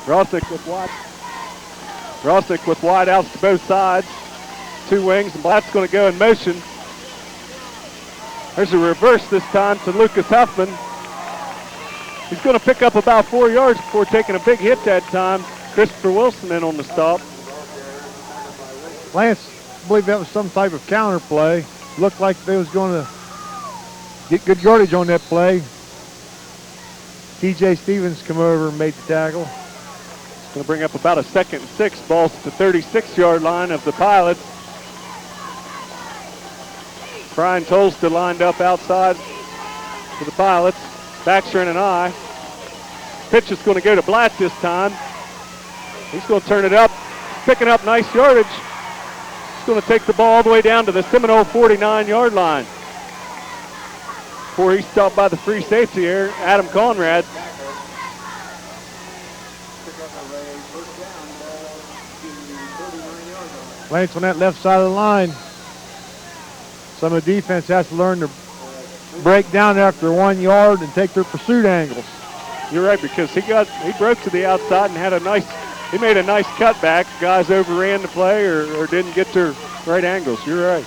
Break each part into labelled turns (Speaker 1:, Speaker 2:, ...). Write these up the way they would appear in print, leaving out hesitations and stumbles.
Speaker 1: Rosnick with wide outs to both sides. Two wings, and Blatt's going to go in motion. There's a reverse this time to Lucas Huffman. He's going to pick up about 4 yards before taking a big hit that time. Christopher Wilson in on the stop.
Speaker 2: Lance, I believe that was some type of counter play. Looked like they was going to get good yardage on that play. TJ Stevens come over and made the tackle.
Speaker 1: It's going to bring up about a 2nd and 6. Ball's at the 36-yard line of the Pilots. Brian Tolster lined up outside for the Pilots. Baxter in an eye. Pitch is going to go to Blatt this time. He's going to turn it up, picking up nice yardage. He's going to take the ball all the way down to the Seminole 49-yard line. Before he's stopped by the free safety here, Adam Conrad.
Speaker 2: Lance on that left side of the line. Some of the defense has to learn to break down after 1 yard and take their pursuit angles.
Speaker 1: You're right, because he broke to the outside and he made a nice cutback. Guys overran the play or didn't get their right angles. You're right.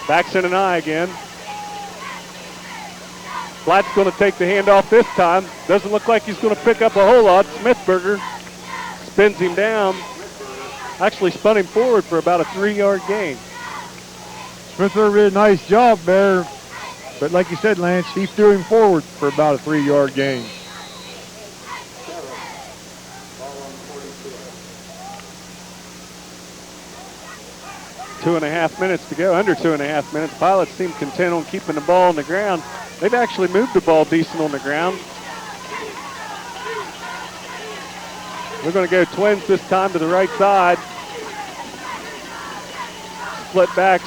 Speaker 1: Backs in an eye again. Blatt's going to take the handoff this time. Doesn't look like he's going to pick up a whole lot. Smithberger spins him down. Actually spun him forward for about a 3-yard gain.
Speaker 2: Smithberger did a nice job there. But like you said, Lance, he threw him forward for about a 3-yard gain.
Speaker 1: Two and a half minutes to go, under 2.5 minutes. Pilots seem content on keeping the ball on the ground. They've actually moved the ball decent on the ground. We're going to go twins this time to the right side. Split backs.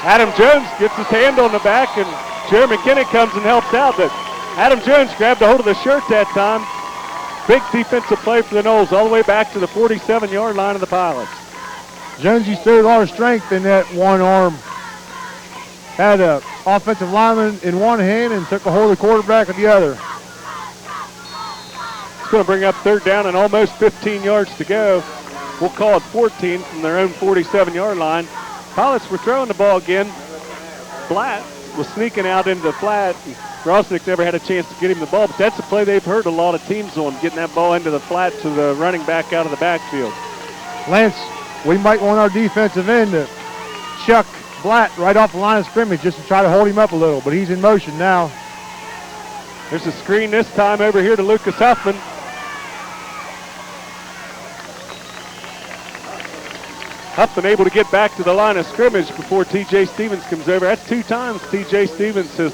Speaker 1: Adam Jones gets his hand on the back, and Jerry McKinnon comes and helps out. But Adam Jones grabbed a hold of the shirt that time. Big defensive play for the Noles all the way back to the 47-yard line of the Pilots.
Speaker 2: Jones, he showed a lot of strength in that one arm. Had an offensive lineman in one hand and took a hold of the quarterback with the other.
Speaker 1: It's going to bring up 3rd down and almost 15 yards to go. We'll call it 14 from their own 47-yard line. Pilots were throwing the ball again. Blatt was sneaking out into the flat. Rosnick never had a chance to get him the ball, but that's a play they've heard a lot of teams on, getting that ball into the flat to the running back out of the backfield.
Speaker 2: Lance, we might want our defensive end to chuck Blatt right off the line of scrimmage just to try to hold him up a little, but he's in motion now.
Speaker 1: There's a screen this time over here to Lucas Huffman. Huffman able to get back to the line of scrimmage before T.J. Stevens comes over. That's 2 times T.J. Stevens has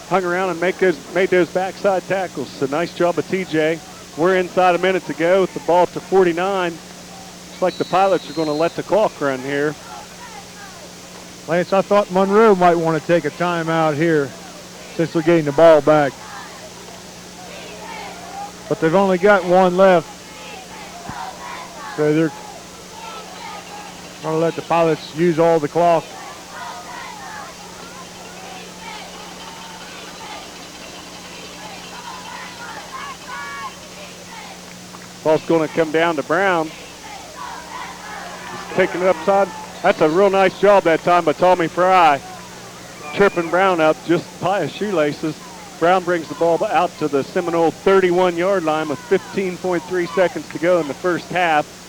Speaker 1: hung around and made those backside tackles. So nice job of T.J. We're inside a minute to go with the ball to 49. Looks like the Pilots are going to let the clock run here.
Speaker 2: Lance, I thought Monroe might want to take a timeout here since they're getting the ball back. But they've only got one left. So they're going to let the Pilots use all the clock.
Speaker 1: Ball's going to come down to Brown. He's taking it upside. That's a real nice job that time by Tommy Fry. Tripping Brown up just by his shoelaces. Brown brings the ball out to the Seminole 31-yard line with 15.3 seconds to go in the first half.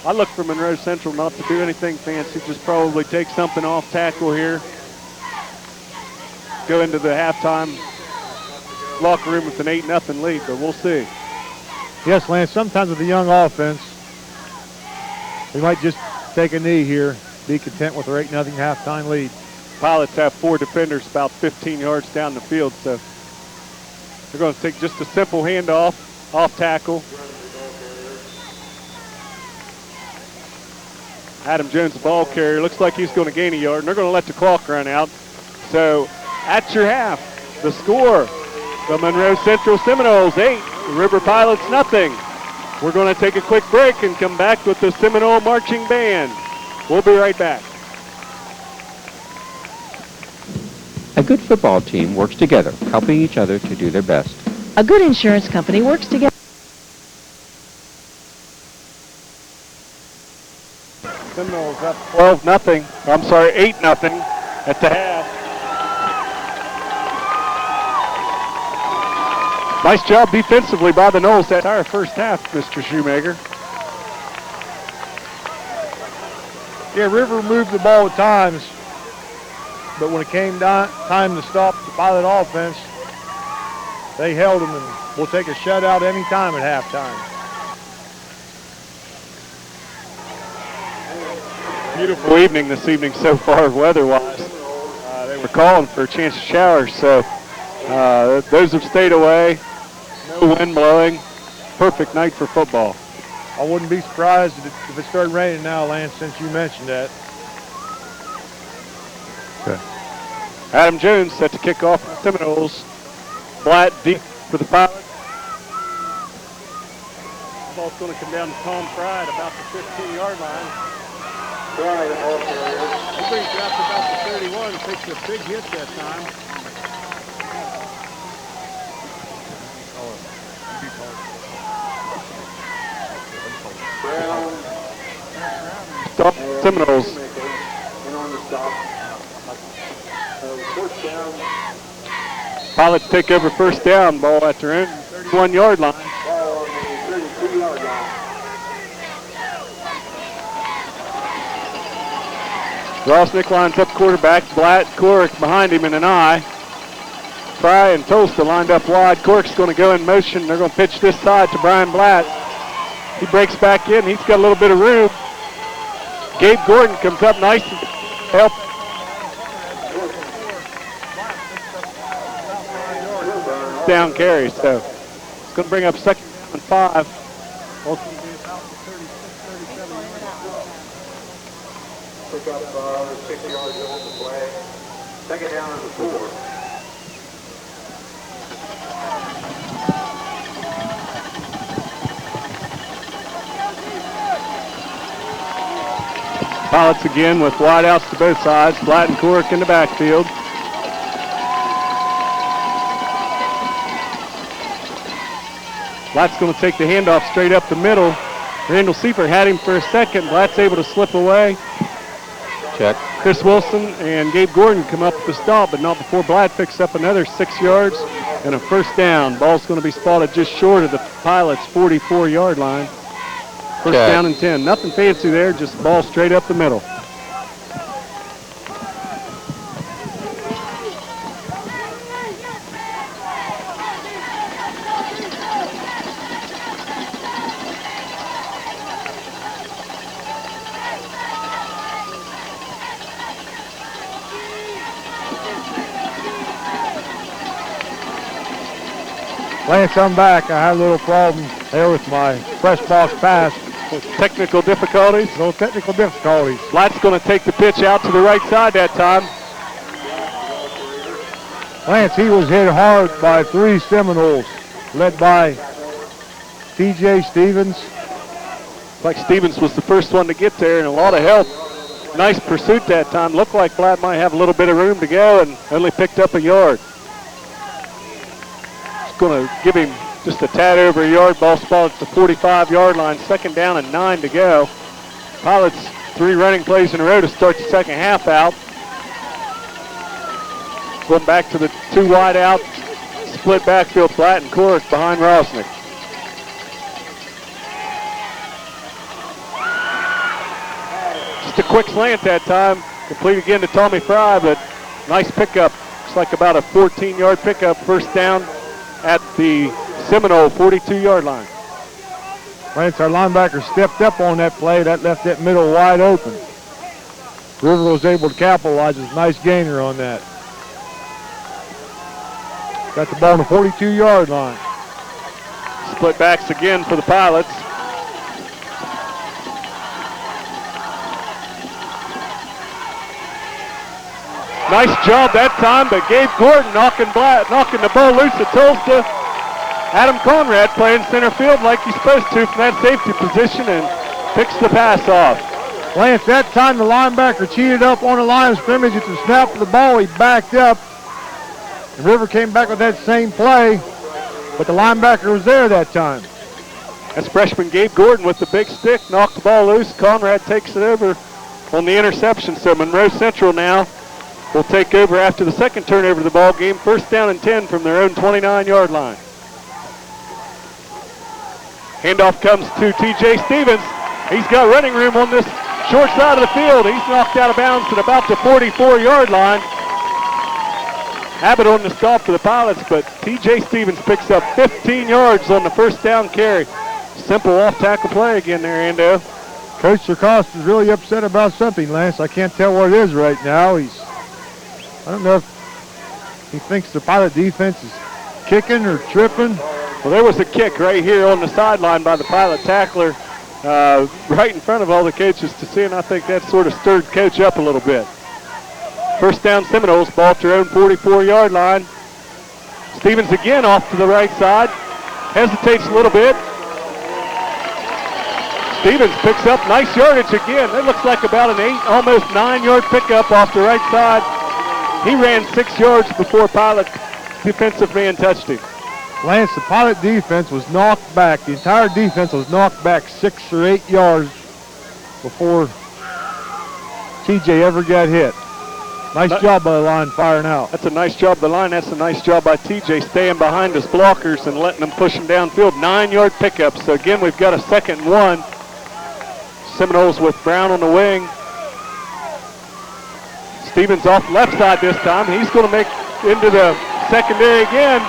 Speaker 1: I look for Monroe Central not to do anything fancy, just probably take something off tackle here. Go into the halftime locker room with an 8-0 lead, but we'll see.
Speaker 2: Yes, Lance, sometimes with a young offense, we might just take a knee here, be content with our 8-0 halftime lead.
Speaker 1: Pilots have 4 defenders about 15 yards down the field, so they're going to take just a simple handoff, off tackle. Adam Jones, the ball carrier, looks like he's going to gain a yard, and they're going to let the clock run out. So at your half, the score, the Monroe Central Seminoles 8, the River Pilots nothing. We're going to take a quick break and come back with the Seminole Marching Band. We'll be right back.
Speaker 3: A good football team works together, helping each other to do their best.
Speaker 4: A good insurance company works together.
Speaker 1: Seminoles up 12-0. I'm sorry, 8-0 at the half. Nice job defensively by the Noles that entire first half, Mr. Shoemaker.
Speaker 2: Yeah, River moved the ball at times, but when it came time to stop the Pilot offense, they held them, and we'll take a shutout any time at halftime.
Speaker 1: Beautiful evening this evening so far, weather-wise. They were calling for a chance of showers, so those have stayed away. No wind blowing. Perfect night for football.
Speaker 2: I wouldn't be surprised if it started raining now, Lance, since you mentioned that.
Speaker 1: Okay. Adam Jones set to kick off for the Seminoles. Blatt deep for the Pilots. The ball's going to come down to Tom Fry at about the 15-yard line. He brings it out to about the 31, takes a big hit that time. Stop Seminoles. Pilots take over first down, ball at their own 31-yard line. Rosnick lines up quarterback. Blatt, Cork behind him in an eye. Fry and Tolsta lined up wide. Cork's going to go in motion. They're going to pitch this side to Brian Blatt. He breaks back in. He's got a little bit of room. Gabe Gordon comes up nice and help. Down carry, so it's going to bring up second down and 5.
Speaker 5: Pick up 6 yards on the play. Second down and 4.
Speaker 1: Pilots again with wide outs to both sides. Blatt and Cork in the backfield. Blatt's going to take the handoff straight up the middle. Randall Seifert had him for a second. Blatt's able to slip away.
Speaker 3: Check.
Speaker 1: Chris Wilson and Gabe Gordon come up with the stop, but not before Blatt picks up another 6 yards and a first down. Ball's going to be spotted just short of the Pilots' 44-yard line. First down and 10. Nothing fancy there, just ball straight up the middle.
Speaker 2: Lance, I'm back. I had a little problem there with my press box pass.
Speaker 1: Technical difficulties.
Speaker 2: No technical difficulties.
Speaker 1: Blatt's going to take the pitch out to the right side that time.
Speaker 2: Lance, he was hit hard by 3 Seminoles, led by T.J. Stevens.
Speaker 1: Like Stevens was the first one to get there, and a lot of help. Nice pursuit that time. Looked like Blatt might have a little bit of room to go and only picked up a yard. It's going to give him just a tad over a yard. Ball spotted at the 45-yard line. Second down and 9 to go. Pilots 3 running plays in a row to start the second half out. Going back to the 2 wide out. Split backfield, Blatt and Cork behind Rosnick. Just a quick slant that time. Complete again to Tommy Fry, but nice pickup. Looks like about a 14-yard pickup. First down at the Seminole 42-yard line.
Speaker 2: Lance, our linebacker stepped up on that play. That left that middle wide open. River was able to capitalize. It's a nice gainer on that. Got the ball on the 42-yard line.
Speaker 1: Split backs again for the Pilots. Nice job that time, but Gabe Gordon knocking the ball loose at Tulsa. Adam Conrad playing center field like he's supposed to from that safety position and picks the pass off.
Speaker 2: Lance, that time the linebacker cheated up on the line of scrimmage at the snap of the ball. He backed up, And River came back with that same play, but the linebacker was there that time.
Speaker 1: That's freshman Gabe Gordon with the big stick, knocked the ball loose. Conrad takes it over on the interception. So Monroe Central now will take over after the second turnover of the ball game. First down and 10 from their own 29-yard line. Handoff comes to TJ Stevens. He's got running room on this short side of the field. He's knocked out of bounds at about the 44-yard line. Abbott on the stop for the Pilots, but TJ Stevens picks up 15 yards on the first down carry. Simple off-tackle play again there, Ando.
Speaker 2: Coach Lacoste is really upset about something, Lance. I can't tell what it is right now. I don't know if he thinks the Pilot defense is kicking or tripping.
Speaker 1: Well, there was a kick right here on the sideline by the Pilot tackler right in front of all the coaches to see, and I think that sort of stirred Coach up a little bit. First down Seminoles, ball at their own 44-yard line. Stevens again off to the right side. Hesitates a little bit. Stevens picks up nice yardage again. That looks like about an 8, almost 9-yard pickup off the right side. He ran 6 yards before Pilot defensive man touched him.
Speaker 2: Lance, the Pilot defense was knocked back. The entire defense was knocked back 6 or 8 yards before TJ ever got hit. Nice job by the line firing out.
Speaker 1: That's a nice job by the line. That's a nice job by TJ staying behind his blockers and letting them push him downfield. 9-yard pickup. So again, we've got a 2nd and 1. Seminoles with Brown on the wing. Stevens off left side this time. He's going to make into the secondary again.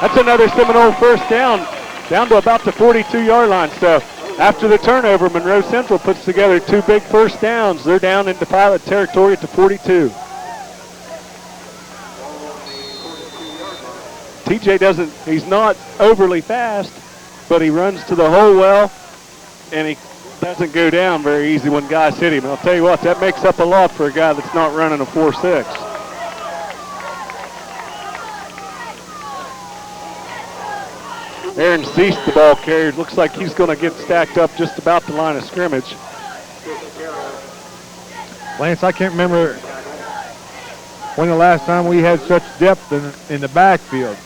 Speaker 1: That's another Seminole first down to about the 42-yard line. So after the turnover, Monroe Central puts together 2 big first downs. They're down into Pilot territory at the 42. TJ he's not overly fast, but he runs to the hole well, and he doesn't go down very easy when guys hit him. I'll tell you what, that makes up a lot for a guy that's not running a 4.6. Aaron Cease, the ball carrier. Looks like he's going to get stacked up just about the line of scrimmage.
Speaker 2: Lance, I can't remember when the last time we had such depth in the backfield.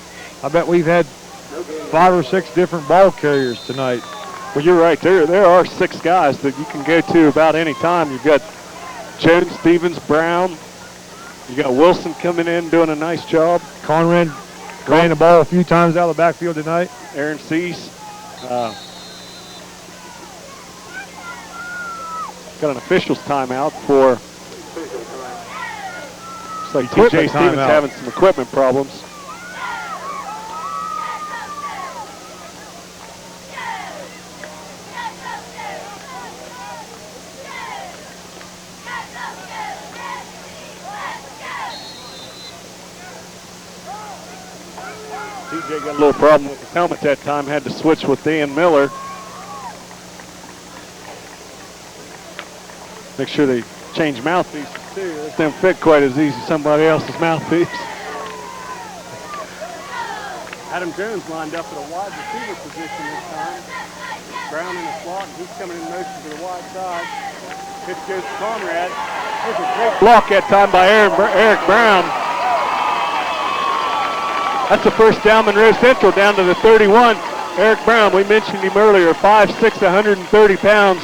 Speaker 2: I bet we've had 5 or 6 different ball carriers tonight.
Speaker 1: Well, you're right. There are 6 guys that you can go to about any time. You've got Jones, Stevens, Brown. You got Wilson coming in doing a nice job.
Speaker 2: Conrad ran the ball a few times out of the backfield tonight.
Speaker 1: Aaron Cease. Got an official's timeout for. Looks like TJ Stevens having some equipment problems. TJ got a little problem with his helmet that time, had to switch with Dan Miller. Make sure they change mouthpieces too. Those don't fit quite as easy as somebody else's mouthpiece. Adam Jones lined up at a wide receiver position this time. Brown in the slot, and he's coming in motion to the wide side. Pitch goes to Conrad. There's a great block that time by Eric Brown. That's the first down, Monroe Central down to the 31. Eric Brown, we mentioned him earlier, 5'6", 130 pounds.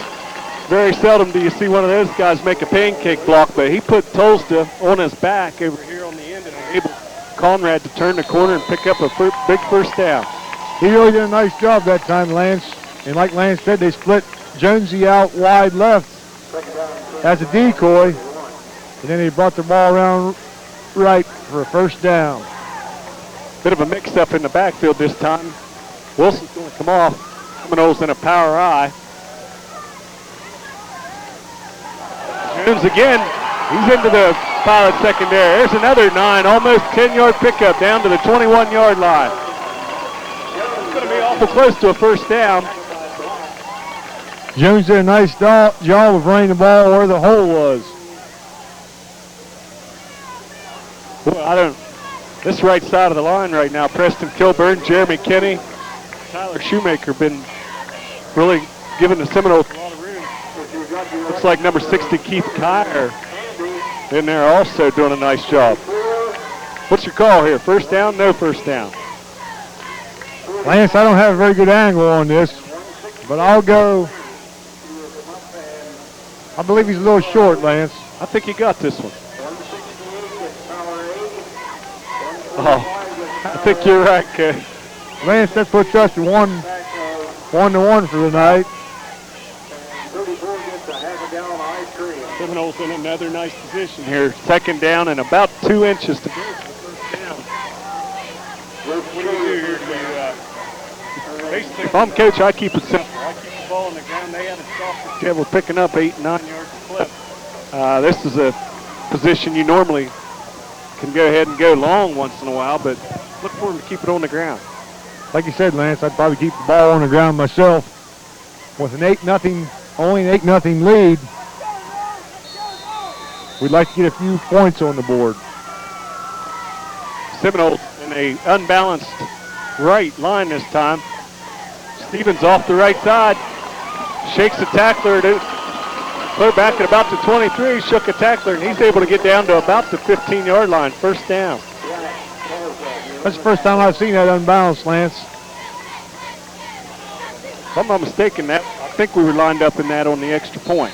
Speaker 1: Very seldom do you see one of those guys make a pancake block, but he put Tolsta on his back over here on the end and enabled Conrad to turn the corner and pick up a big first down.
Speaker 2: He really did a nice job that time, Lance. And like Lance said, they split Jonesy out wide left as a decoy. And then he brought the ball around right for a first down.
Speaker 1: Bit of a mix-up in the backfield this time. Wilson's going to come off. Seminoles in a power I. Jones again. He's into the Pilot secondary. There's another 9, almost 10-yard pickup down to the 21-yard line. It's going to be awful close to a first down.
Speaker 2: Jones did a nice job of running the ball where the hole was.
Speaker 1: Well, this right side of the line right now, Preston Kilburn, Jeremy Kinney, Tyler Shoemaker been really giving the Seminoles a lot of room. Looks like number 60, Keith Kyer, in there also doing a nice job. What's your call here? First down, no first down?
Speaker 2: Lance, I don't have a very good angle on this, but I'll go. I believe he's a little short, Lance.
Speaker 1: I think he got this one. Oh, I think you're right, Kay.
Speaker 2: Lance, that puts us to 1-1 for the night.
Speaker 1: Seminoles in another nice position here. Second down and about 2 inches to go for the first down. What do you do here? Basically, if I'm coach, I keep it simple. I keep the ball on the ground. They have it soft. We're picking up 8 and 9 yards a clip. This is a position you normally can go ahead and go long once in a while, but look for him to keep it on the ground.
Speaker 2: Like you said, Lance, I'd probably keep the ball on the ground myself. With an 8-0, only an 8-0 lead, we'd like to get a few points on the board.
Speaker 1: Seminoles in a unbalanced right line this time. Stevens off the right side, shakes a tackler. Clear back at about the 23, shook a tackler, and he's able to get down to about the 15-yard line. First down.
Speaker 2: That's the first time I've seen that unbalanced, Lance.
Speaker 1: If I'm not mistaken, I think we were lined up in that on the extra point.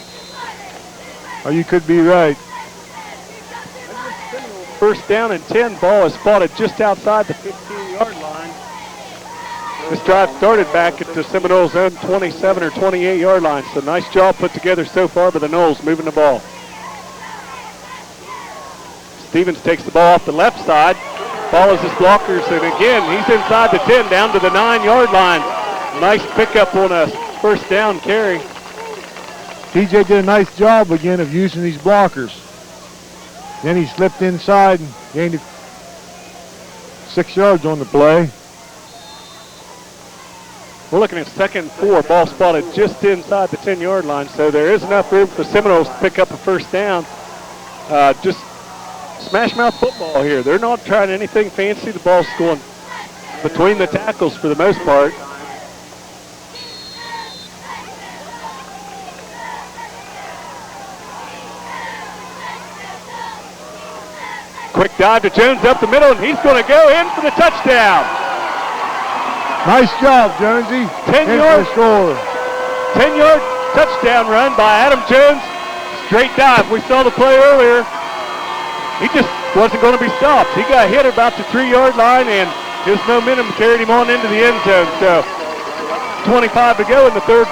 Speaker 2: Oh, you could be right.
Speaker 1: First down and 10. Ball is spotted just outside the 15-yard line. This drive started back at the Seminoles' own 27 or 28-yard line. So nice job put together so far by the Noles moving the ball. Stevens takes the ball off the left side. Follows his blockers, and again, he's inside the 10 down to the 9-yard line. Nice pickup on a first down carry.
Speaker 2: TJ did a nice job again of using these blockers. Then he slipped inside and gained 6 yards on the play.
Speaker 1: We're looking at 2nd and 4. Ball spotted just inside the 10-yard line, so there is enough room for Seminoles to pick up a first down. Just smash mouth football here. They're not trying anything fancy. The ball's going between the tackles for the most part. Quick dive to Jones up the middle, and he's going to go in for the touchdown.
Speaker 2: Nice job, Jonesy.
Speaker 1: 10-yard
Speaker 2: score.
Speaker 1: 10-yard touchdown run by Adam Jones. Straight dive. We saw the play earlier. He just wasn't going to be stopped. He got hit about the 3-yard line, and his momentum carried him on into the end zone. So 25 to go in the third.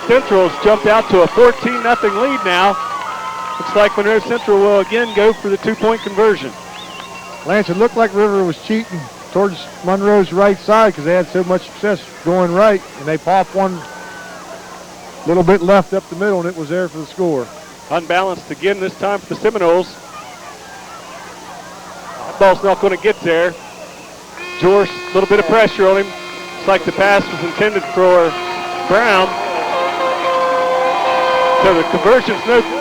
Speaker 1: Central's jumped out to a 14-0 lead now. Looks like Monroe Central will again go for the 2-point conversion.
Speaker 2: Lance, it looked like River was cheating towards Monroe's right side because they had so much success going right, and they popped one little bit left up the middle, and it was there for the score.
Speaker 1: Unbalanced again this time for the Seminoles. That ball's not going to get there. George, a little bit of pressure on him. Looks like the pass was intended for Brown. So the conversion's no good.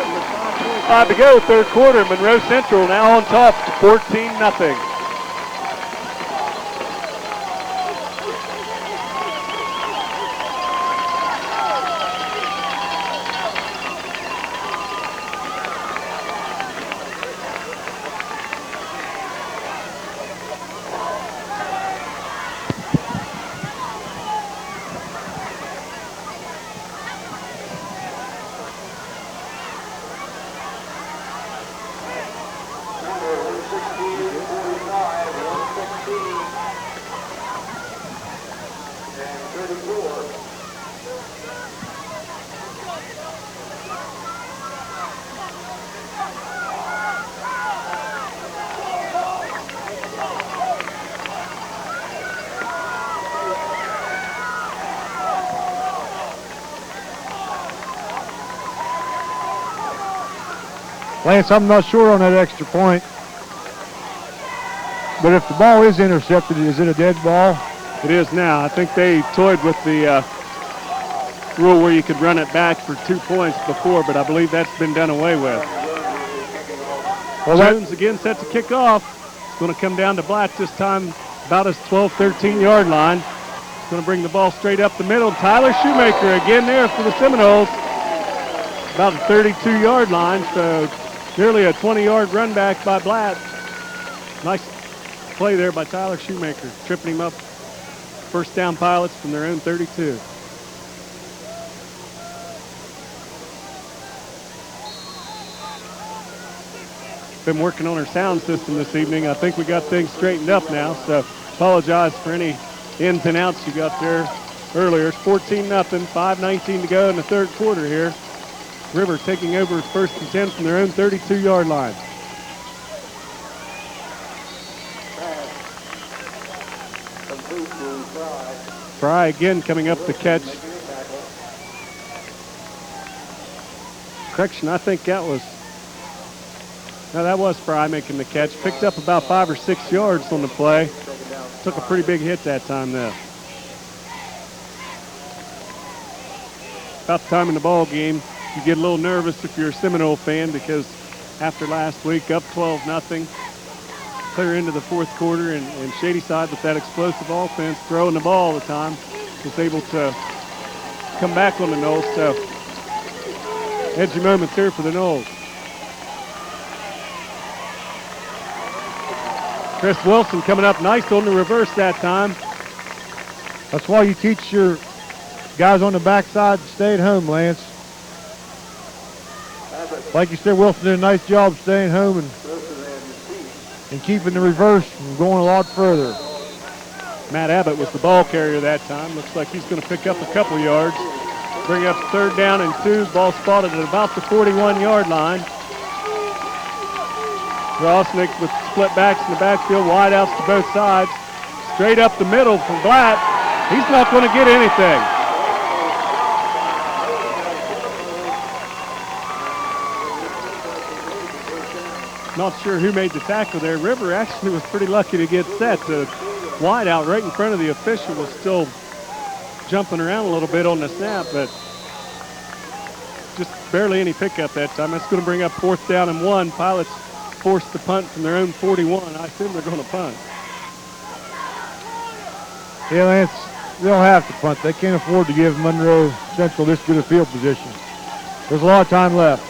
Speaker 1: 5 to go, third quarter. Monroe Central now on top, 14-0.
Speaker 2: Lance, I'm not sure on that extra point. But if the ball is intercepted, is it a dead ball?
Speaker 1: It is now. I think they toyed with the rule where you could run it back for 2 points before, but I believe that's been done away with. Well, Jones again set to kick off. It's going to come down to Black this time, about his 12, 13-yard line. He's going to bring the ball straight up the middle. Tyler Shoemaker again there for the Seminoles. About the 32-yard line, so nearly a 20-yard run back by Blatt. Nice play there by Tyler Shoemaker, tripping him up. First down Pilots from their own 32. Been working on our sound system this evening. I think we got things straightened up now, so apologize for any ins and outs you got there earlier. It's 14-0, 5:19 to go in the third quarter here. River taking over first and 10 from their own 32-yard line. Fry again coming up the catch. Correction, I think that was Fry making the catch. Picked up about 5 or 6 yards on the play. Took a pretty big hit that time though. About the time in the ball game, you get a little nervous if you're a Seminole fan because after last week, up 12-0, clear into the fourth quarter, and Shadyside with that explosive offense, throwing the ball all the time, was able to come back on the Noles. So, edgy moments here for the Noles. Chris Wilson coming up nice on the reverse that time.
Speaker 2: That's why you teach your guys on the backside to stay at home, Lance. Like you said, Wilson did a nice job staying home and keeping the reverse from going a lot further.
Speaker 1: Matt Abbott was the ball carrier that time. Looks like he's going to pick up a couple yards. Bring up third down and 2. Ball spotted at about the 41-yard line. Rosnick with split backs in the backfield, wide outs to both sides. Straight up the middle from Blatt. He's not going to get anything. Not sure who made the tackle there. River actually was pretty lucky to get set. The wide out right in front of the official was still jumping around a little bit on the snap, but just barely any pickup that time. That's going to bring up 4th down and 1. Pilots forced the punt from their own 41. I assume they're going to punt.
Speaker 2: Yeah, Lance, they'll have to punt. They can't afford to give Monroe Central this good a field position. There's a lot of time left.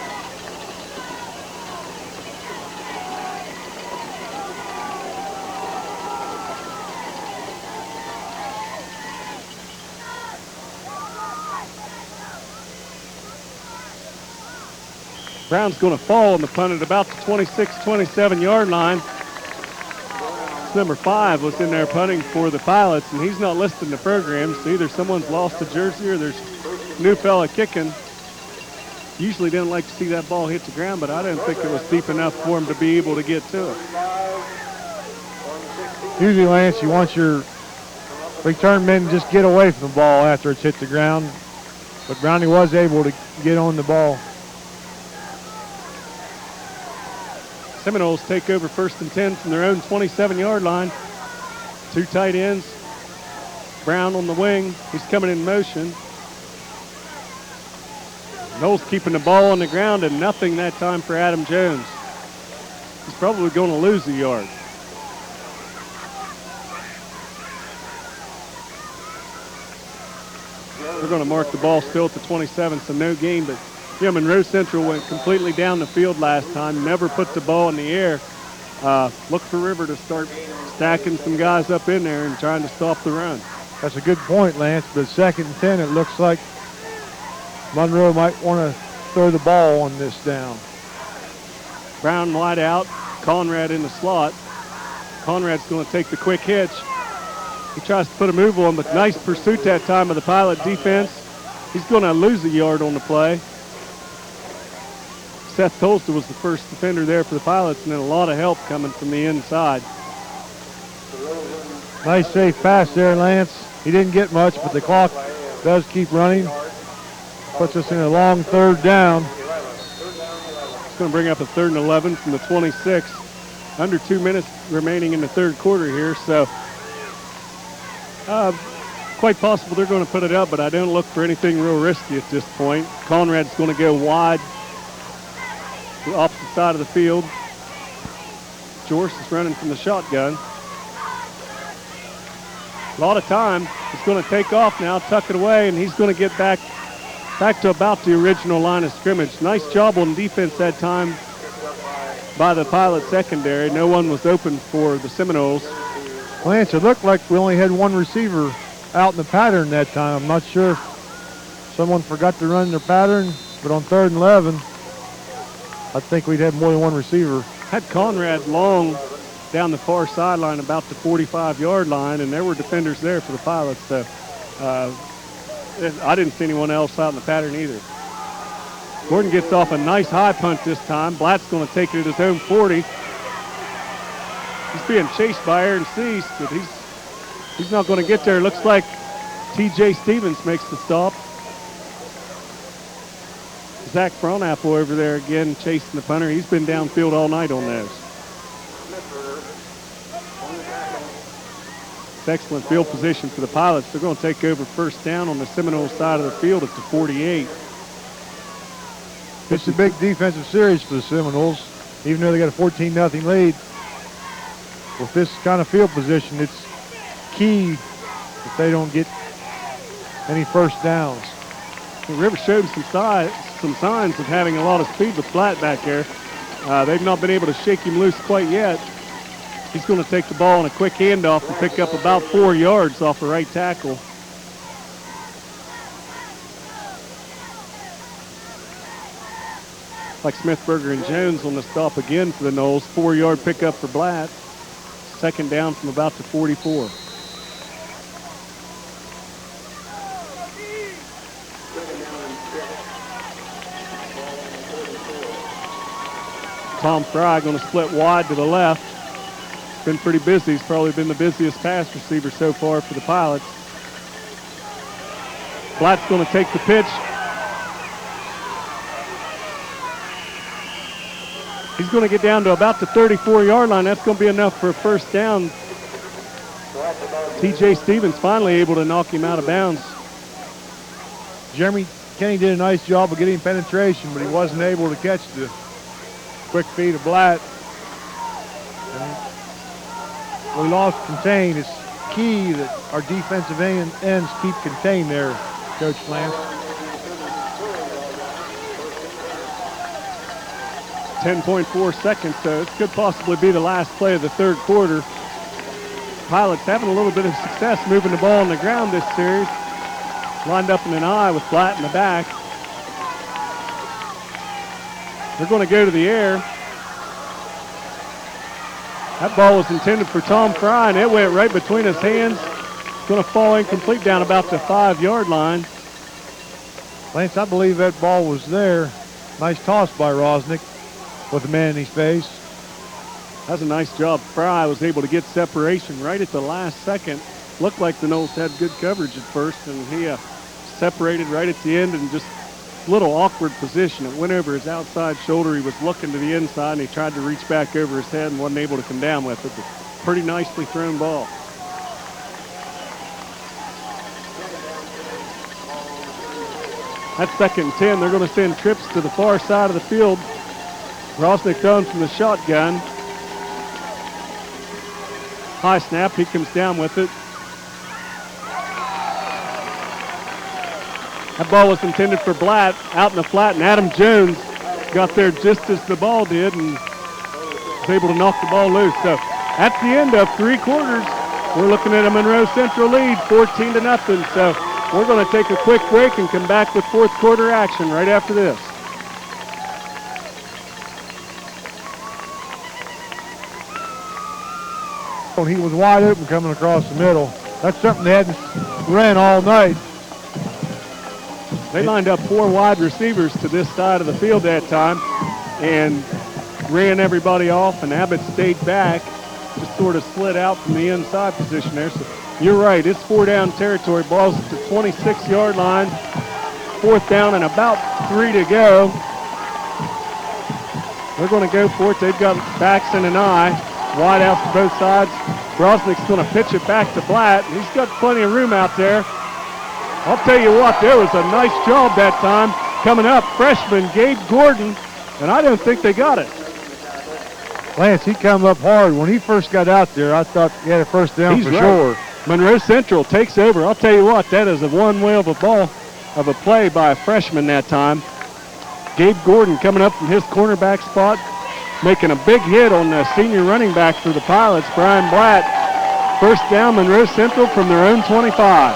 Speaker 1: Brown's going to fall on the punt at about the 26, 27-yard line. Number 5 was in there punting for the Pilots, and he's not listed in the program, so either someone's lost a jersey or there's a new fella kicking. Usually didn't like to see that ball hit the ground, but I didn't think it was deep enough for him to be able to get to it.
Speaker 2: Usually, Lance, you want your return men to just get away from the ball after it's hit the ground, but Brownie was able to get on the ball.
Speaker 1: Seminoles take over first and 10 from their own 27-yard line. 2 tight ends. Brown on the wing. He's coming in motion. Knowles keeping the ball on the ground and nothing that time for Adam Jones. He's probably going to lose a yard. We're going to mark the ball still at the 27, so no gain, but yeah, Monroe Central went completely down the field last time, never put the ball in the air. Look for River to start stacking some guys up in there and trying to stop the run.
Speaker 2: That's a good point, Lance, but 2nd and 10, it looks like Monroe might want to throw the ball on this down.
Speaker 1: Brown wide out, Conrad in the slot. Conrad's going to take the quick hitch. He tries to put a move on, but nice pursuit that time of the Pilot defense. He's going to lose a yard on the play. Seth Tolster was the first defender there for the Pilots, and then a lot of help coming from the inside.
Speaker 2: Nice safe pass there, Lance. He didn't get much, but the clock does keep running. Puts us in a long 3rd down.
Speaker 1: It's going to bring up a 3rd and 11 from the 26. Under 2 minutes remaining in the 3rd quarter here, so quite possible they're going to put it up, but I don't look for anything real risky at this point. Conrad's going to go wide off the side of the field. Jorce is running from the shotgun. A lot of time. He's going to take off now, tuck it away, and he's going to get back to about the original line of scrimmage. Nice job on defense that time by the Pilot secondary. No one was open for the Seminoles.
Speaker 2: Lance, it looked like we only had one receiver out in the pattern that time. I'm not sure if someone forgot to run their pattern, but on 3rd and 11, I think we'd have more than one receiver.
Speaker 1: Had Conrad long down the far sideline about the 45-yard line, and there were defenders there for the Pilots. So I didn't see anyone else out in the pattern either. Gordon gets off a nice high punt this time. Blatt's going to take it at his own 40. He's being chased by Aaron Cease, but he's not going to get there. Looks like T.J. Stevens makes the stop. Zach Fronapple over there again chasing the punter. He's been downfield all night on those. It's excellent field position for the Pilots. They're going to take over first down on the Seminole side of the field at the 48.
Speaker 2: It's a big defensive series for the Seminoles, even though they got a 14-0 lead. With this kind of field position, it's key that they don't get any first downs.
Speaker 1: The River showed some signs of having a lot of speed with Blatt back there. They've not been able to shake him loose quite yet. He's going to take the ball in a quick handoff and pick up about 4 yards off the right tackle. Like Smithberger and Jones on the stop again for the Noles. 4-yard pickup for Blatt. Second down from about the 44. Tom Fry going to split wide to the left. It's been pretty busy. He's probably been the busiest pass receiver so far for the Pilots. Blatt's going to take the pitch. He's going to get down to about the 34-yard line. That's going to be enough for a first down. T.J. Stevens finally able to knock him out of bounds.
Speaker 2: Jeremy Kenny did a nice job of getting penetration, but he wasn't able to catch the quick feet of Blatt. And we lost contain. It's key that our defensive ends keep contained there, Coach Lance.
Speaker 1: 10.4 seconds, so it could possibly be the last play of the third quarter. Pilots having a little bit of success moving the ball on the ground this series. Lined up in an I with Blatt in the back. They're going to go to the air. That ball was intended for Tom Fry, and it went right between his hands. It's going to fall incomplete down about the 5-yard line.
Speaker 2: Lance, I believe that ball was there. Nice toss by Rosnick with the man in his face.
Speaker 1: That's a nice job. Fry was able to get separation right at the last second. Looked like the Noles had good coverage at first, and he separated right at the end in just a little awkward position. It went over his outside shoulder. He was looking to the inside, and he tried to reach back over his head and wasn't able to come down with it. But pretty nicely thrown ball. That's 2nd and 10. They're going to send trips to the far side of the field. Rosnick throwing from the shotgun. High snap. He comes down with it. That ball was intended for Blatt out in the flat, and Adam Jones got there just as the ball did and was able to knock the ball loose. So at the end of 3 quarters, we're looking at a Monroe Central lead, 14-0. So we're going to take a quick break and come back with fourth quarter action right after this.
Speaker 2: He was wide open coming across the middle. That's something they hadn't ran all night.
Speaker 1: They lined up 4 wide receivers to this side of the field that time and ran everybody off, and Abbott stayed back, just sort of slid out from the inside position there. So you're right, it's 4-down territory. Ball's at the 26-yard line. 4th down and about 3 to go. They're going to go for it. They've got backs in an I. Wide out to both sides. Rosnick's going to pitch it back to Blatt. He's got plenty of room out there. I'll tell you what, there was a nice job that time coming up. Freshman Gabe Gordon, and I don't think they got it.
Speaker 2: Lance, he come up hard. When he first got out there, I thought he had a first down
Speaker 1: He's
Speaker 2: for
Speaker 1: right.
Speaker 2: sure.
Speaker 1: Monroe Central takes over. I'll tell you what, that is a one whale of a ball of a play by a freshman that time. Gabe Gordon coming up from his cornerback spot. making a big hit on the senior running back for the Pilots, Brian Blatt. First down, Monroe Central from their own 25.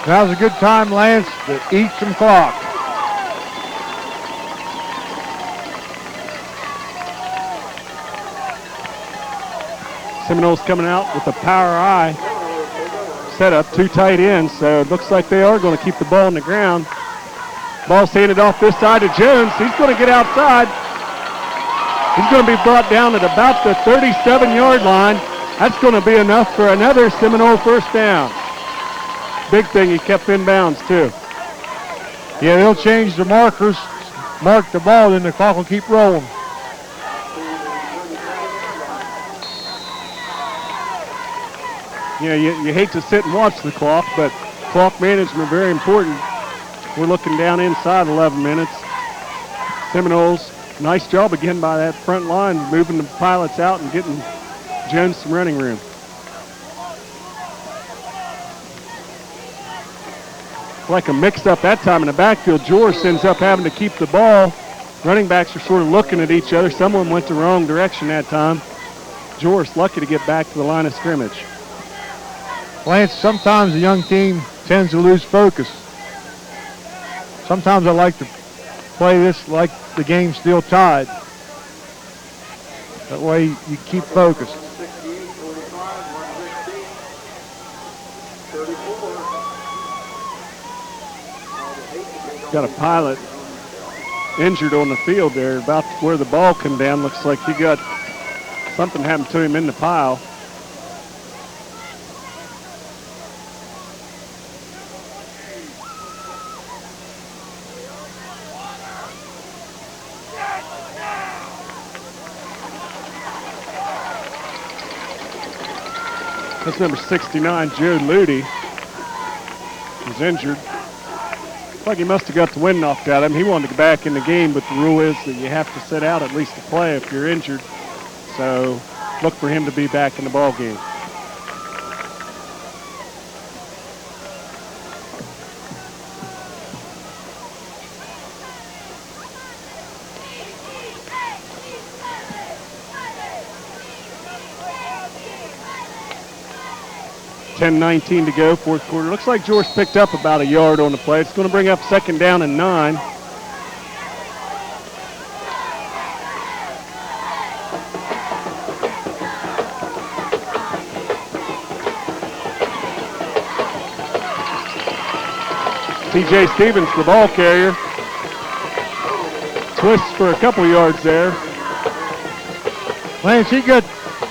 Speaker 2: That was a good time, Lance, to eat some clock.
Speaker 1: Seminoles coming out with a power eye setup, 2 tight ends, so it looks like they are going to keep the ball on the ground. Ball's handed off this side to Jones. He's going to get outside. He's going to be brought down at about the 37-yard line. That's going to be enough for another Seminole first down. Big thing, he kept in bounds too.
Speaker 2: Yeah, they'll change the markers, mark the ball, then the clock will keep rolling.
Speaker 1: Yeah, you hate to sit and watch the clock, but clock management very important. We're looking down inside 11 minutes. Seminoles, nice job again by that front line, moving the Pilots out and getting Jones some running room. Like a mix-up that time in the backfield. Joris ends up having to keep the ball. Running backs are sort of looking at each other. Someone went the wrong direction that time. Joris lucky to get back to the line of scrimmage.
Speaker 2: Lance, sometimes a young team tends to lose focus. Sometimes I like to play this like the game's still tied. That way you keep focused.
Speaker 1: Got a Pilot injured on the field there, about where the ball come down. Looks like he got something happened to him in the pile. That's number 69, Joe Ludy, was injured. Looks like he must have got the wind knocked out of him. He wanted to get back in the game, but the rule is that you have to sit out at least to play if you're injured. So look for him to be back in the ball game. .10:19 to go, fourth quarter. Looks like George picked up about a yard on the play. It's going to bring up second down and 9. TJ Stevens, the ball carrier. Twists for a couple yards there.
Speaker 2: Lance, he got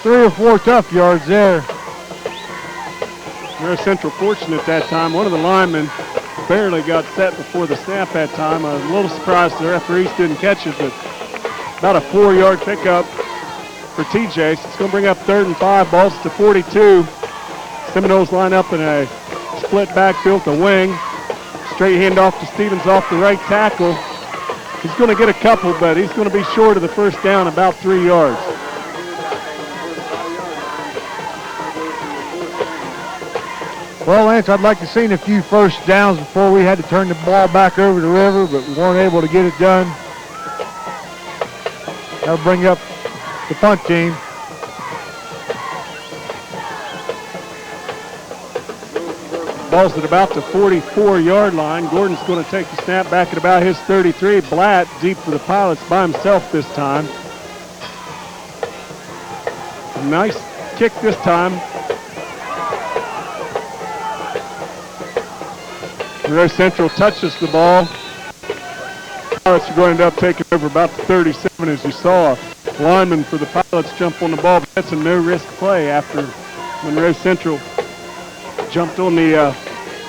Speaker 2: 3 or 4 tough yards there.
Speaker 1: Monroe Central fortunate that time. One of the linemen barely got set before the snap that time. I was a little surprised the referees didn't catch it, but about a 4-yard pickup for TJ. So it's going to bring up 3rd and 5. Balls to 42. Seminoles line up in a split backfield to wing. Straight handoff to Stevens off the right tackle. He's going to get a couple, but he's going to be short of the first down, about 3 yards.
Speaker 2: Well, Lance, I'd like to see a few first downs before we had to turn the ball back over the river, but we weren't able to get it done. That'll bring up the punt team.
Speaker 1: Ball's at about the 44-yard line. Gordon's going to take the snap back at about his 33. Blatt deep for the Pilots by himself this time. Nice kick this time. Monroe Central touches the ball. Pilots are going to end up taking over about the 37, as you saw. Lineman for the Pilots jump on the ball, but that's a no-risk play after Monroe Central jumped on the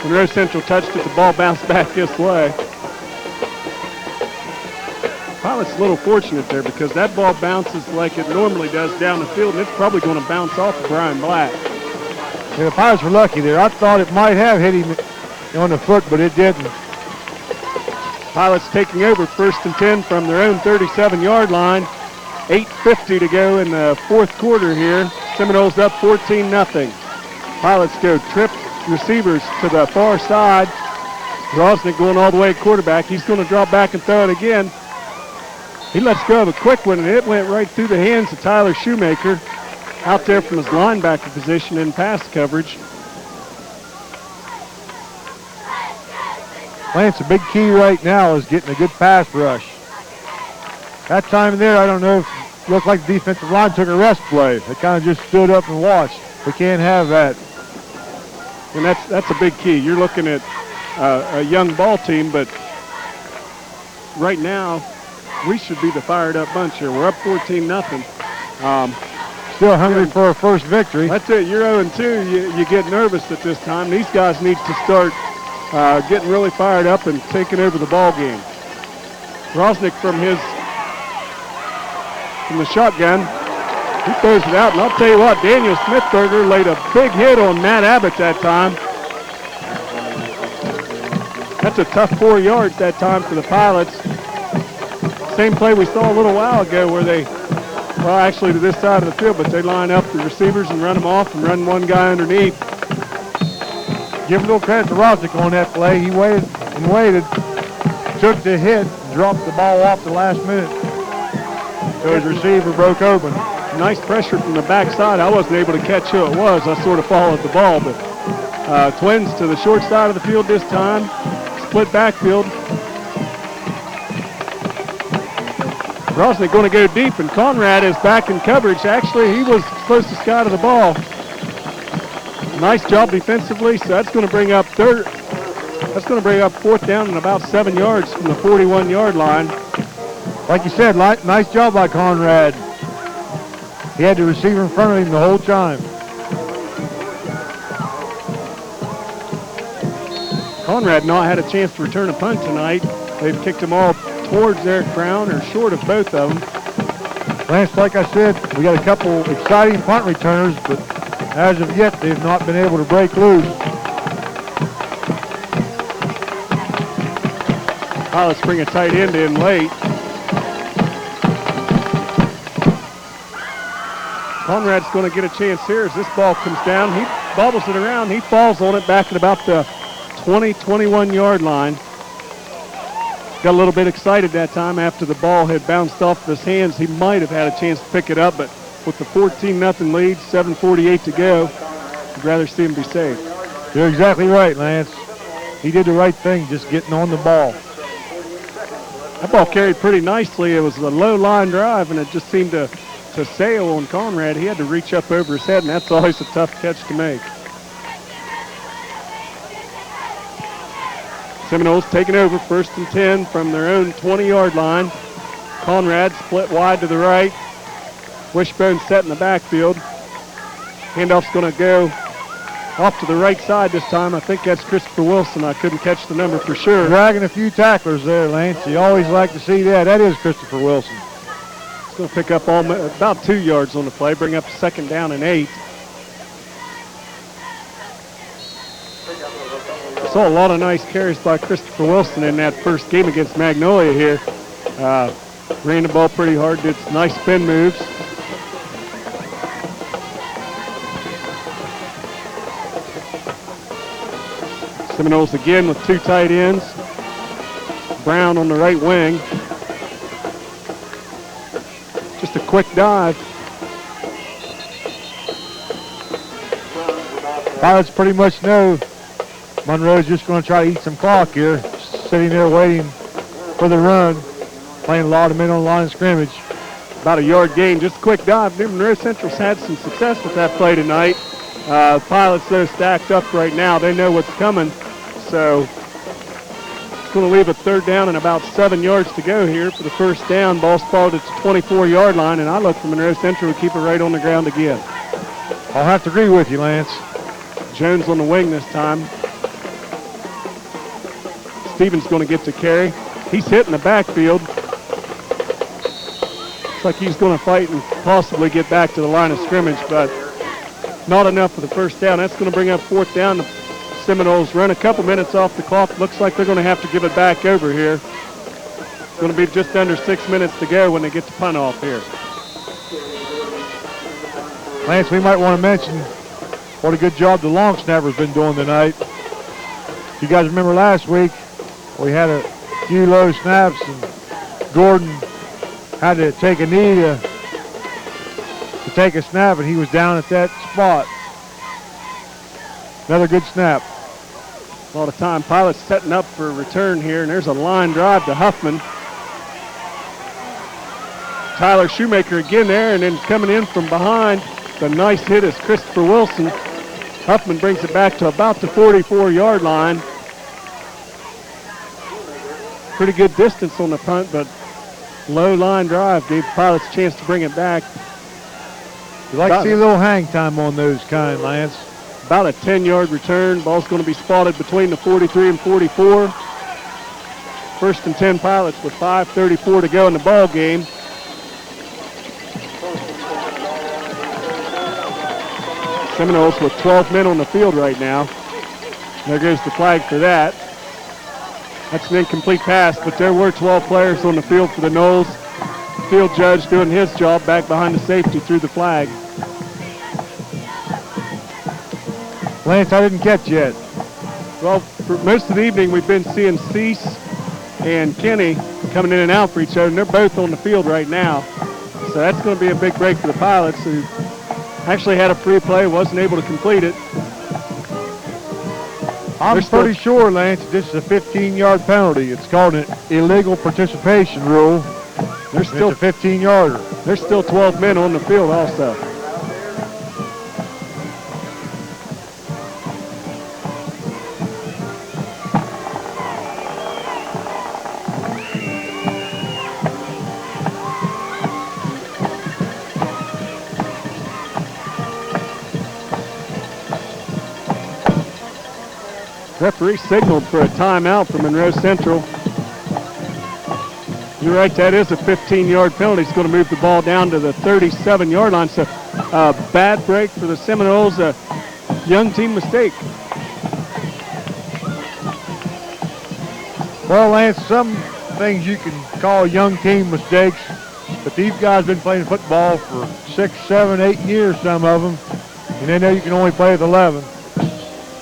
Speaker 1: Monroe Central touched it. The ball bounced back this way. Pilots a little fortunate there because that ball bounces like it normally does down the field, and it's probably going to bounce off of Brian Blatt.
Speaker 2: Yeah, the Pilots were lucky there. I thought it might have hit him on the foot, but it didn't.
Speaker 1: Pilots taking over 1st and 10 from their own 37-yard line. 8:50 to go in the fourth quarter here. Seminoles up 14-0. Pilots go trip receivers to the far side. Rosnick going all the way at quarterback. He's going to drop back and throw it again. He lets go of a quick one, and it went right through the hands of Tyler Shoemaker out there from his linebacker position in pass coverage.
Speaker 2: Lance, a big key right now is getting a good pass rush. That time there, I don't know if it looked like the defensive line took a rest play. They kind of just stood up and watched. We can't have that.
Speaker 1: And that's a big key. You're looking at a young ball team, but right now we should be the fired up bunch here. We're up 14-0.
Speaker 2: Still hungry for a first victory.
Speaker 1: That's it. You're 0-2. You get nervous at this time. These guys need to start getting really fired up and taking over the ball game. Rosnick from the shotgun, he throws it out, and I'll tell you what, Daniel Smithberger laid a big hit on Matt Abbott that time. That's a tough 4 yards that time for the Pilots. Same play we saw a little while ago where they, well, actually to this side of the field, but they line up the receivers and run them off and run one guy underneath.
Speaker 2: Give a little credit to Rosnick on that play. He waited and waited, took the hit, dropped the ball off the last minute. So his receiver broke open.
Speaker 1: Nice pressure from the backside. I wasn't able to catch who it was. I sort of followed the ball, but Twins to the short side of the field this time. Split backfield. Rosnick going to go deep, and Conrad is back in coverage. Actually, he was closest guy to the ball. Nice job defensively, so that's going to bring up fourth down and about 7 yards from the 41-yard line.
Speaker 2: Like you said, nice job by Conrad. He had the receiver in front of him the whole time.
Speaker 1: Conrad not had a chance to return a punt tonight. They've kicked them all towards Eric Brown or short of both of them.
Speaker 2: Lance, like I said, we got a couple exciting punt returners, but as of yet, they've not been able to break loose.
Speaker 1: Let's bring a tight end in late. Conrad's going to get a chance here as this ball comes down. He bobbles it around. He falls on it back at about the 21-yard line. Got a little bit excited that time after the ball had bounced off of his hands. He might have had a chance to pick it up, but with the 14-0 lead, 7:48 to go, I'd rather see him be safe.
Speaker 2: You're exactly right, Lance. He did the right thing, just getting on the ball.
Speaker 1: That ball carried pretty nicely. It was a low line drive, and it just seemed to sail on Conrad. He had to reach up over his head, and that's always a tough catch to make. Seminoles taking over 1st and 10 from their own 20-yard line. Conrad split wide to the right. Wishbone set in the backfield. Handoff's going to go off to the right side this time. I think that's Christopher Wilson. I couldn't catch the number for sure.
Speaker 2: Dragging a few tacklers there, Lance. You always like to see that. That is Christopher Wilson.
Speaker 1: He's going to pick up about 2 yards on the play, bring up 2nd down and 8. I saw a lot of nice carries by Christopher Wilson in that first game against Magnolia here. Ran the ball pretty hard, did some nice spin moves. Seminoles again with 2 tight ends. Brown on the right wing. Just a quick dive.
Speaker 2: Pilots pretty much know Monroe's just going to try to eat some clock here, sitting there waiting for the run, playing a lot of men on the line of scrimmage.
Speaker 1: About a yard gain, just a quick dive. Monroe Central's had some success with that play tonight. Pilots, though, stacked up right now. They know what's coming, so it's going to leave a 3rd down and about 7 yards to go here for the 1st down. Ball spotted at the 24-yard line, and I look for Monroe Central to keep it right on the ground again.
Speaker 2: I'll have to agree with you, Lance.
Speaker 1: Jones on the wing this time. Stevens going to get the carry. He's hitting the backfield. Looks like he's going to fight and possibly get back to the line of scrimmage, but not enough for the 1st down. That's going to bring up 4th down. The Seminoles run a couple minutes off the clock. Looks like they're going to have to give it back over here. It's going to be just under 6 minutes to go when they get the punt off here.
Speaker 2: Lance, we might want to mention what a good job the long snapper's been doing tonight. You guys remember last week we had a few low snaps and Gordon had to take a knee to take a snap, and he was down at that spot. Another good snap.
Speaker 1: A lot of time. Pilots setting up for a return here, and there's a line drive to Huffman. Tyler Shoemaker again there, and then coming in from behind. The nice hit is Christopher Wilson. Huffman brings it back to about the 44-yard line. Pretty good distance on the punt, but low line drive gave Pilots a chance to bring it back.
Speaker 2: You like to see a little hang time on those kind, Lance.
Speaker 1: About a 10-yard return. Ball's going to be spotted between the 43 and 44. First and 10 Pilots with 5:34 to go in the ball game. Seminoles with 12 men on the field right now. There goes the flag for that. That's an incomplete pass, but there were 12 players on the field for the Noles. Field judge doing his job back behind the safety through the flag.
Speaker 2: Lance, I didn't catch yet.
Speaker 1: Well, for most of the evening we've been seeing Cease and Kenny coming in and out for each other, and they're both on the field right now. So that's going to be a big break for the Pilots, who actually had a free play, wasn't able to complete it.
Speaker 2: I'm pretty sure, Lance, this is a 15-yard penalty. It's called an illegal participation rule.
Speaker 1: There's still
Speaker 2: a 15-yarder.
Speaker 1: There's still 12 men on the field also. Referee signaled for a timeout for Monroe Central. You're right, that is a 15-yard penalty. It's going to move the ball down to the 37-yard line. So a bad break for the Seminoles, a young team mistake.
Speaker 2: Well, Lance, some things you can call young team mistakes, but these guys have been playing football for 6, 7, 8 years, some of them, and they know you can only play with 11.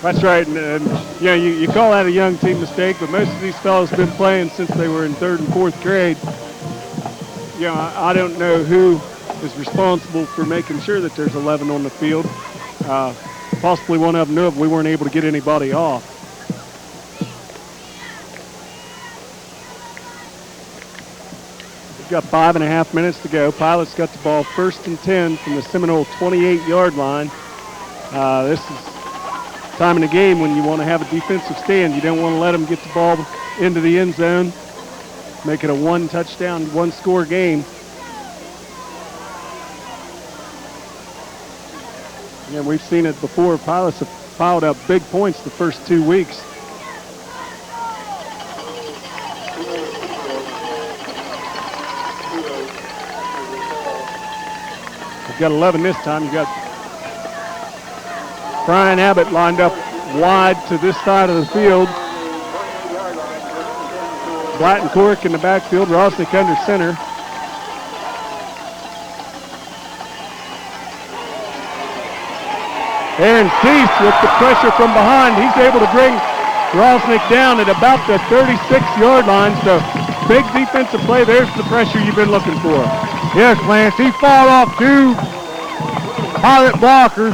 Speaker 1: That's right, and yeah, you call that a young team mistake, but most of these fellows have been playing since they were in 3rd and 4th grade. You know, I don't know who is responsible for making sure that there's 11 on the field. Possibly one of them knew if we weren't able to get anybody off. We've got 5.5 minutes to go. Pilots got the ball 1st and 10 from the Seminole 28-yard line. This is time in the game when you want to have a defensive stand. You don't want to let them get the ball into the end zone. Make it a 1-touchdown, 1-score game. Yeah, we've seen it before. Pilots have piled up big points the first 2 weeks. We've got 11 this time. You got Brian Abbott lined up wide to this side of the field. Blattencork in the backfield, Rosnick under center. Aaron Cease with the pressure from behind. He's able to bring Rosnick down at about the 36-yard line. So big defensive play. There's the pressure you've been looking for.
Speaker 2: Yes, Lance. He fought off 2 Pilot blockers.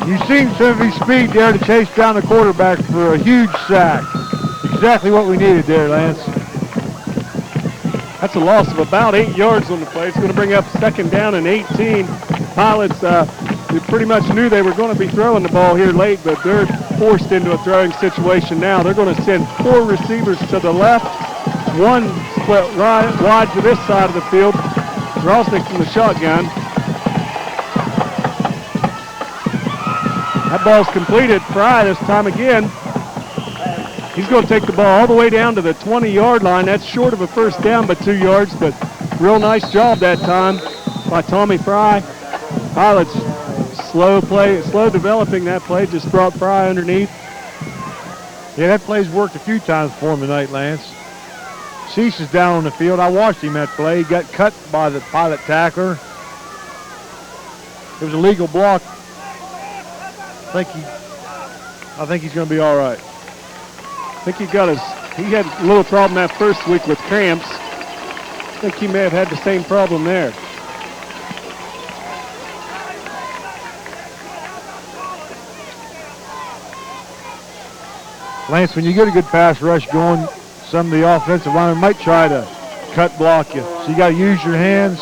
Speaker 2: You've seen some of his speed there to chase down the quarterback for a huge sack. Exactly what we needed there, Lance.
Speaker 1: That's a loss of about 8 yards on the play. It's going to bring up 2nd down and 18. Pilots, we pretty much knew they were going to be throwing the ball here late, but they're forced into a throwing situation now. They're going to send 4 receivers to the left, 1 split wide to this side of the field. Rosnick from the shotgun. That ball's completed. Fry this time again. He's going to take the ball all the way down to the 20-yard line. That's short of a 1st down by 2 yards, but real nice job that time by Tommy Fry. Pilots slow developing that play. Just brought Fry underneath.
Speaker 2: Yeah, that play's worked a few times for him tonight, Lance. Cease is down on the field. I watched him that play. He got cut by the Pilot tackler. It was a legal block. I think he's going to be all right.
Speaker 1: think he had a little problem that first week with cramps. I think he may have had the same problem there.
Speaker 2: Lance, when you get a good pass rush going, some of the offensive linemen might try to cut block you. So you got to use your hands.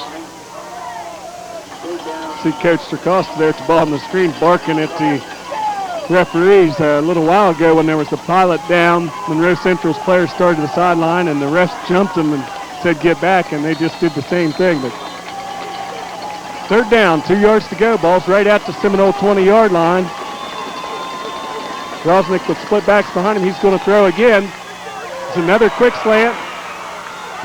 Speaker 1: See Coach Tercosta there at the bottom of the screen barking at the referees. A little while ago when there was the pilot down, Monroe Central's players started to the sideline and the refs jumped them and said get back, and they just did the same thing. But third down, 2 yards to go. Ball's right at the Seminole 20-yard line. Rosnick with split backs behind him. He's going to throw again. It's another quick slant.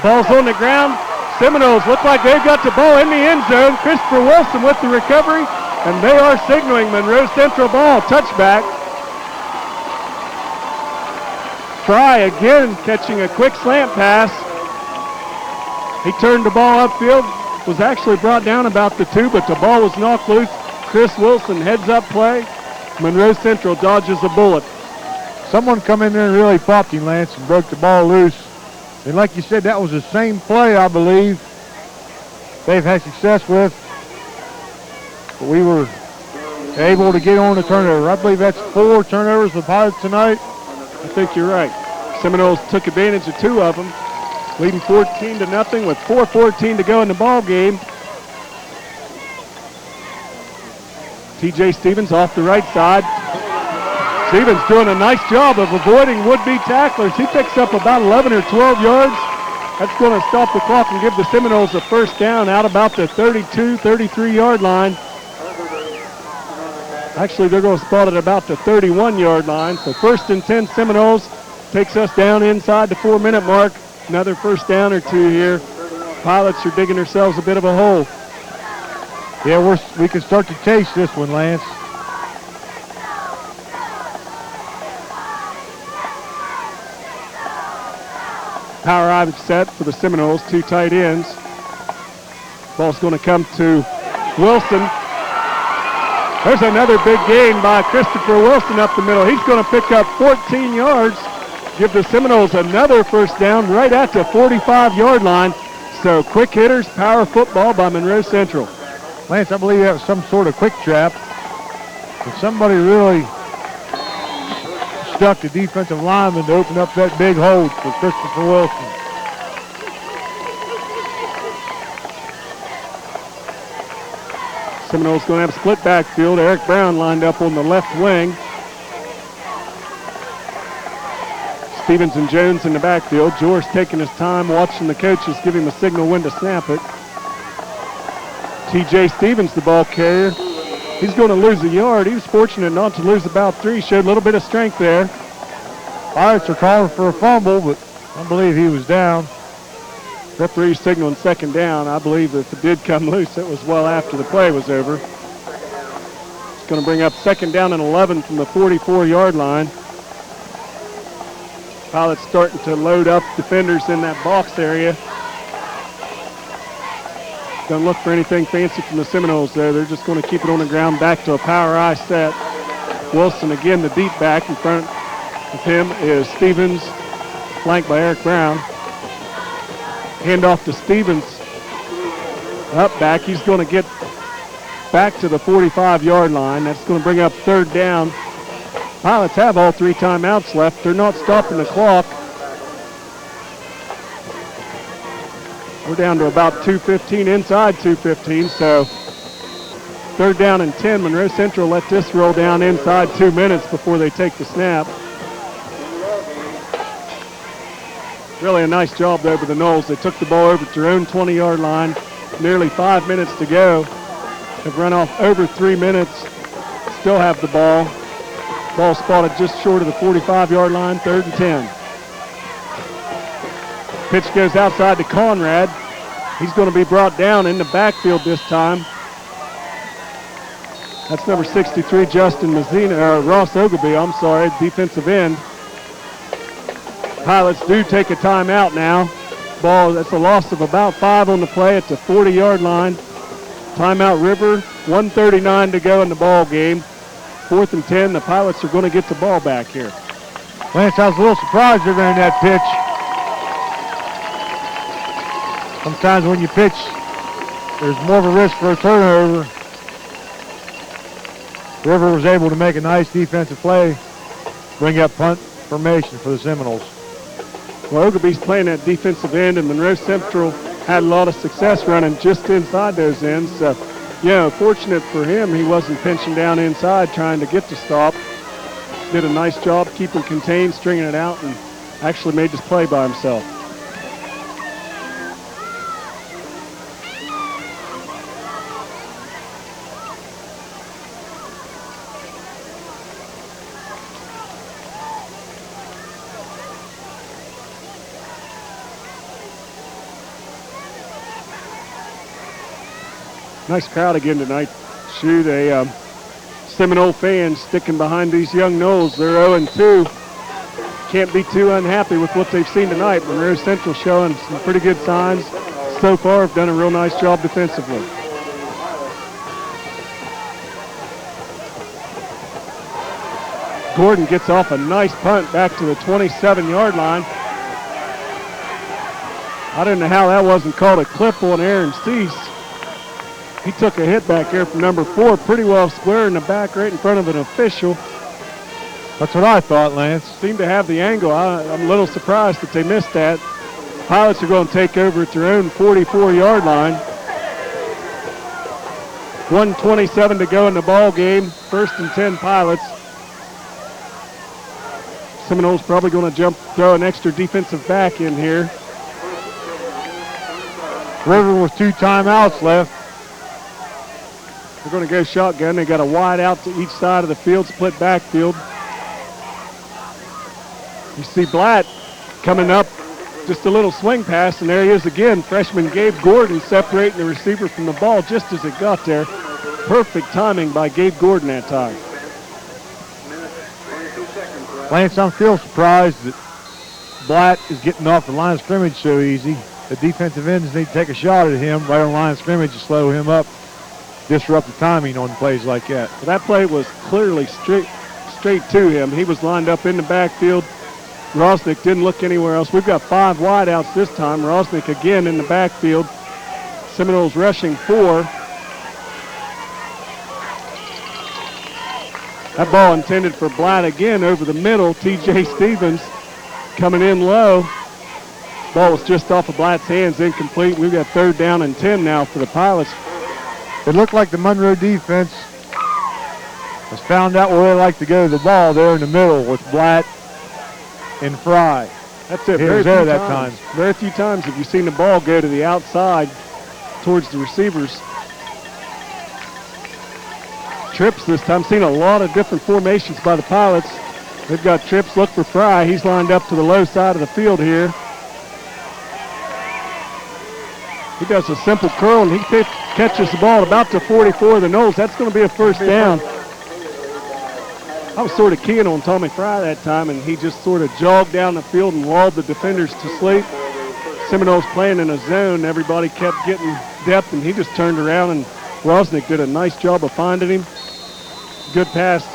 Speaker 1: Ball's on the ground. Seminoles look like they've got the ball in the end zone. Christopher Wilson with the recovery, and they are signaling Monroe Central ball, touchback. Fry again catching a quick slant pass. He turned the ball upfield, was actually brought down about the 2, but the ball was knocked loose. Chris Wilson heads up play. Monroe Central dodges a bullet.
Speaker 2: Someone come in there and really popped him, Lance, and broke the ball loose. And like you said, that was the same play, I believe, they've had success with. But we were able to get on the turnover. I believe that's 4 turnovers for the Pilots tonight.
Speaker 1: I think you're right. Seminoles took advantage of 2 of them, leading 14-0 with 4:14 to go in the ball game. T.J. Stevens off the right side. Stevens doing a nice job of avoiding would-be tacklers. He picks up about 11 or 12 yards. That's going to stop the clock and give the Seminoles a first down out about the 32, 33-yard line. Actually, they're going to spot it about the 31-yard line. So 1st and 10 Seminoles takes us down inside the 4-minute mark. Another first down or 2 here. Pilots are digging themselves a bit of a hole.
Speaker 2: Yeah, we can start to taste this one, Lance.
Speaker 1: Power I set for the Seminoles, 2 tight ends. Ball's going to come to Wilson. There's another big gain by Christopher Wilson up the middle. He's going to pick up 14 yards, give the Seminoles another first down right at the 45-yard line. So quick hitters, power football by Monroe Central.
Speaker 2: Lance, I believe that was some sort of quick trap. But somebody really stuck the defensive lineman to open up that big hole for Christopher Wilson.
Speaker 1: Seminoles going to have split backfield. Eric Brown lined up on the left wing. Stevens and Jones in the backfield. George taking his time, watching the coaches give him a signal when to snap it. T.J. Stevens, the ball carrier. He's going to lose a yard. He was fortunate not to lose about 3. Showed a little bit of strength there.
Speaker 2: Pirates are calling for a fumble, but I believe he was down.
Speaker 1: Referee signaling second down. I believe if it did come loose, it was well after the play was over. It's going to bring up 2nd down and 11 from the 44-yard line. Pilots starting to load up defenders in that box area. Don't look for anything fancy from the Seminoles there. They're just going to keep it on the ground, back to a power I set. Wilson again, the deep back. In front of him is Stevens, flanked by Eric Brown. Hand off to Stevens. Up back. He's going to get back to the 45-yard line. That's going to bring up 3rd down. Pilots have all 3 timeouts left. They're not stopping the clock. We're down to about 2:15, inside 2:15, so 3rd down and 10. Monroe Central let this roll down inside 2 minutes before they take the snap. Really a nice job there by the Noles. They took the ball over to their own 20-yard line. Nearly 5 minutes to go. They've run off over 3 minutes. Still have the ball. Ball spotted just short of the 45-yard line, 3rd and 10. Pitch goes outside to Conrad. He's going to be brought down in the backfield this time. That's number 63, Justin Mazzina, or Ross Ogilvie, I'm sorry, defensive end. Pilots do take a timeout now. Ball, that's a loss of about 5 on the play at the 40-yard line. Timeout River, 1:39 to go in the ball game. 4th and 10, the Pilots are going to get the ball back here.
Speaker 2: Lance, I was a little surprised during that pitch. Sometimes when you pitch, there's more of a risk for a turnover. River was able to make a nice defensive play, bring up punt formation for the Seminoles.
Speaker 1: Well, Ogilby's playing that defensive end, and Monroe Central had a lot of success running just inside those ends. Fortunate for him, he wasn't pinching down inside trying to get the stop. Did a nice job keeping contained, stringing it out, and actually made this play by himself. Nice crowd again tonight. Shoot, Seminole fans sticking behind these young Noles. They're 0-2. Can't be too unhappy with what they've seen tonight. Monroe Central showing some pretty good signs so far. Have done a real nice job defensively. Gordon gets off a nice punt back to the 27-yard line. I don't know how that wasn't called a clip on Aaron Cease. He took a hit back here from number 4, pretty well square in the back, right in front of an official.
Speaker 2: That's what I thought, Lance.
Speaker 1: Seemed to have the angle. I'm a little surprised that they missed that. Pilots are going to take over at their own 44-yard line. 1:27 to go in the ball game. 1st and 10 Pilots. Seminoles probably going to throw an extra defensive back in here.
Speaker 2: River with 2 timeouts left.
Speaker 1: They're going to go shotgun. They got a wide out to each side of the field, split backfield. You see Blatt coming up, just a little swing pass, and there he is again. Freshman Gabe Gordon separating the receiver from the ball just as it got there. Perfect timing by Gabe Gordon that time.
Speaker 2: Lance, I'm still surprised that Blatt is getting off the line of scrimmage so easy. The defensive ends need to take a shot at him right on the line of scrimmage to slow him up, disrupt the timing on plays like that.
Speaker 1: Well, that play was clearly straight to him. He was lined up in the backfield. Rosnick didn't look anywhere else. We've got 5 wideouts this time. Rosnick again in the backfield. Seminoles rushing 4. That ball intended for Blatt again over the middle. T.J. Stevens coming in low. Ball was just off of Blatt's hands, incomplete. We've got 3rd down and 10 now for the Pilots.
Speaker 2: It looked like the Monroe defense has found out where they like to go to the ball there in the middle with Blatt and Fry.
Speaker 1: That's it.
Speaker 2: Very few that time.
Speaker 1: Very few times have you seen the ball go to the outside towards the receivers. Trips this time. Seen a lot of different formations by the Pilots. They've got trips. Look for Fry. He's lined up to the low side of the field here. He does a simple curl, and he catches the ball about to 44 of the Noles. That's going to be a 1st down. I was sort of keying on Tommy Fry that time, and he just sort of jogged down the field and lulled the defenders to sleep. Seminoles playing in a zone. Everybody kept getting depth, and he just turned around, and Rosnick did a nice job of finding him. Good pass.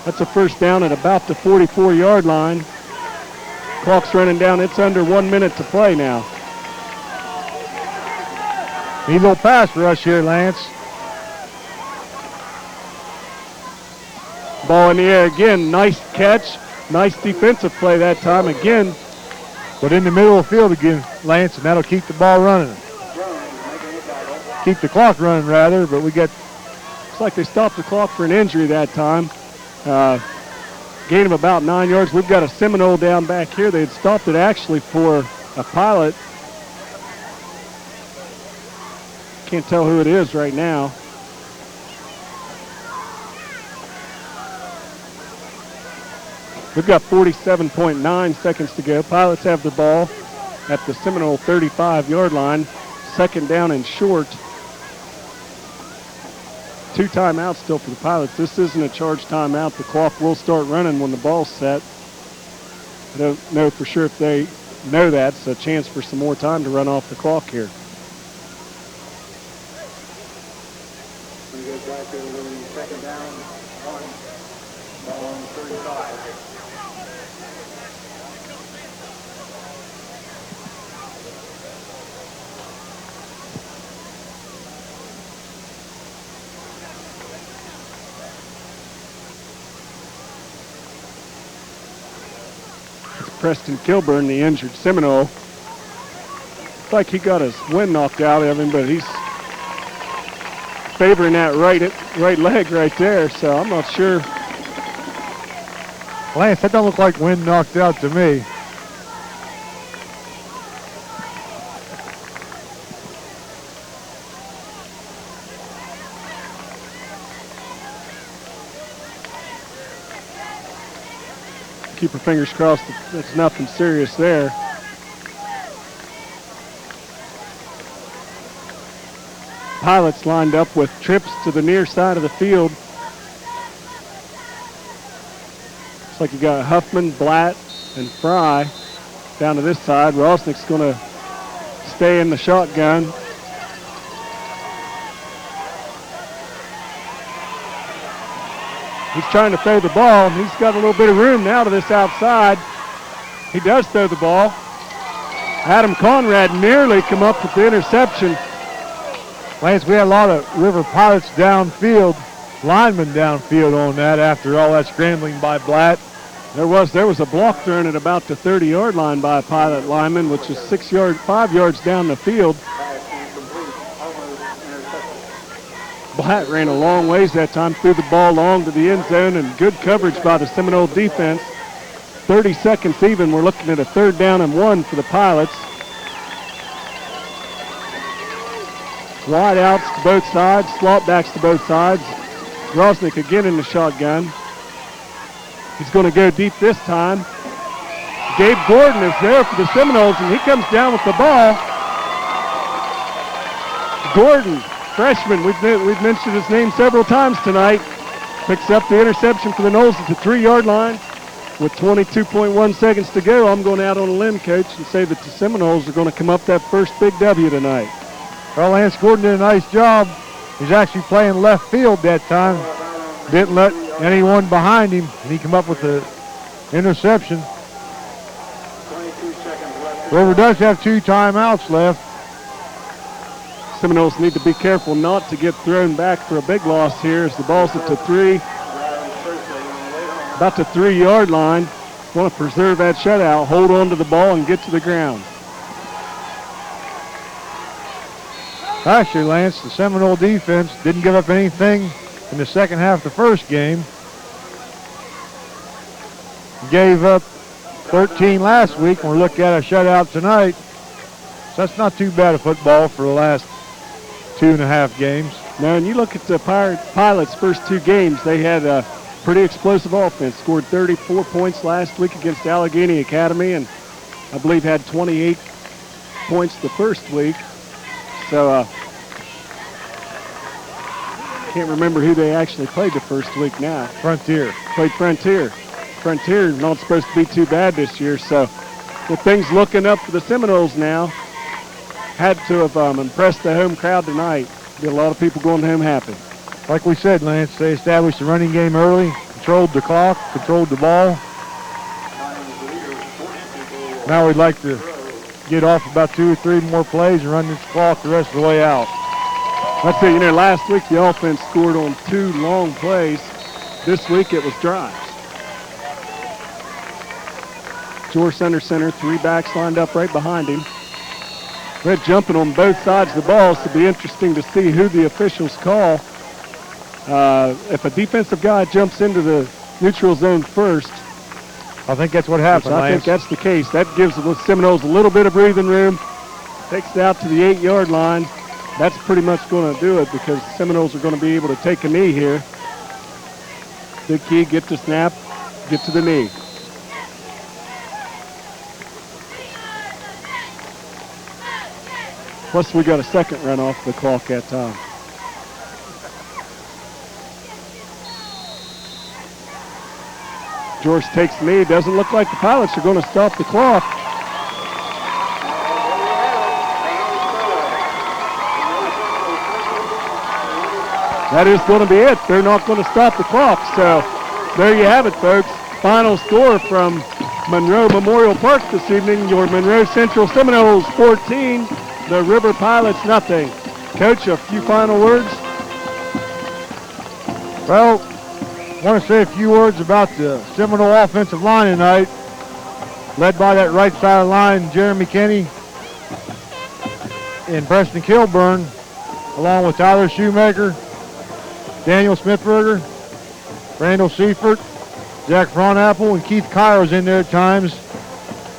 Speaker 1: That's a 1st down at about the 44-yard line. Clock's running down. It's under 1 minute to play now.
Speaker 2: Need a little pass rush here, Lance.
Speaker 1: Ball in the air again. Nice catch. Nice defensive play that time again.
Speaker 2: But in the middle of the field again, Lance, and that'll keep the ball running. Keep the clock running, rather, but we got...
Speaker 1: Looks like they stopped the clock for an injury that time. Gain of about 9 yards. We've got a Seminole down back here. They had stopped it actually for a Pilot. Can't tell who it is right now. We've got 47.9 seconds to go. Pilots have the ball at the Seminole 35-yard line. 2nd down and short. 2 timeouts still for the Pilots. This isn't a charged timeout. The clock will start running when the ball's set. I don't know for sure if they know that. It's a chance for some more time to run off the clock here.
Speaker 5: Back to the 2nd down, ball on 35.
Speaker 1: Preston Kilburn, the injured Seminole. Looks like he got his wind knocked out of him, but he's favoring that right leg right there, so I'm not sure.
Speaker 2: Lance, that don't look like wind knocked out to me.
Speaker 1: Keep our fingers crossed that that's nothing serious there. Pilots lined up with trips to the near side of the field. Looks like you got Huffman, Blatt, and Fry down to this side. Rosnick's going to stay in the shotgun. He's trying to throw the ball. He's got a little bit of room now to this outside. He does throw the ball. Adam Conrad nearly come up with the interception.
Speaker 2: Lance, we had a lot of River Pilots downfield, linemen downfield on that after all that scrambling by Blatt.
Speaker 1: There was a block thrown at about the 30-yard line by a Pilot lineman, which is 5 yards down the field. Blatt ran a long ways that time, threw the ball long to the end zone, and good coverage by the Seminole defense. 30 seconds even. We're looking at a 3rd down and 1 for the Pilots. Wide outs to both sides, slot backs to both sides. Rosnick again in the shotgun. He's going to go deep this time. Gabe Gordon is there for the Seminoles, and he comes down with the ball. Gordon, freshman, we've mentioned his name several times tonight, picks up the interception for the Noles at the 3-yard line. With 22.1 seconds to go, I'm going out on a limb, Coach, and say that the Seminoles are going to come up that first big W tonight.
Speaker 2: Well, Lance Gordon did a nice job. He's actually playing left field that time. Didn't let anyone behind him, and he came up with the interception. River does have 2 timeouts left.
Speaker 1: Seminoles need to be careful not to get thrown back for a big loss here as the ball's at the 3. About the 3-yard line. Want to preserve that shutout, hold on to the ball, and get to the ground.
Speaker 2: Actually, Lance, the Seminole defense didn't give up anything in the second half of the first game. Gave up 13 last week, and we're looking at a shutout tonight. So that's not too bad of football for the last 2.5 games.
Speaker 1: Now, when you look at the Pilots' first 2 games, they had a pretty explosive offense. Scored 34 points last week against Allegheny Academy, and I believe had 28 points the first week. So, can't remember who they actually played the first week now.
Speaker 2: Frontier.
Speaker 1: Played Frontier. Frontier not supposed to be too bad this year, so with things looking up for the Seminoles now, had to have impressed the home crowd tonight. Be a lot of people going home happy.
Speaker 2: Like we said, Lance, they established the running game early, controlled the clock, controlled the ball. Now we'd like to get off about 2 or 3 more plays and run this clock the rest of the way out.
Speaker 1: Let's see, last week the offense scored on 2 long plays. This week it was drives. George under center, 3 backs lined up right behind him. They're jumping on both sides of the ball, so it'll be interesting to see who the officials call. If a defensive guy jumps into the neutral zone first,
Speaker 2: I think that's what happened,
Speaker 1: I think that's the case. That gives the Seminoles a little bit of breathing room. Takes it out to the 8-yard line. That's pretty much going to do it because the Seminoles are going to be able to take a knee here. Big key, get the snap, get to the knee. Plus, we got a second run off the clock that time. George takes the knee. Doesn't look like the Pilots are going to stop the clock. That is going to be it. They're not going to stop the clock. So there you have it, folks. Final score from Monroe Memorial Park this evening. Your Monroe Central Seminoles 14, the River Pilots nothing. Coach, a few final words?
Speaker 2: Well, I want to say a few words about the Seminole offensive line tonight. led by that right side of the line, Jeremy Kenny and Preston Kilburn, along with Tyler Shoemaker, Daniel Smithberger, Randall Seifert, Zach Fronapple, and Keith Kyle's in there at times,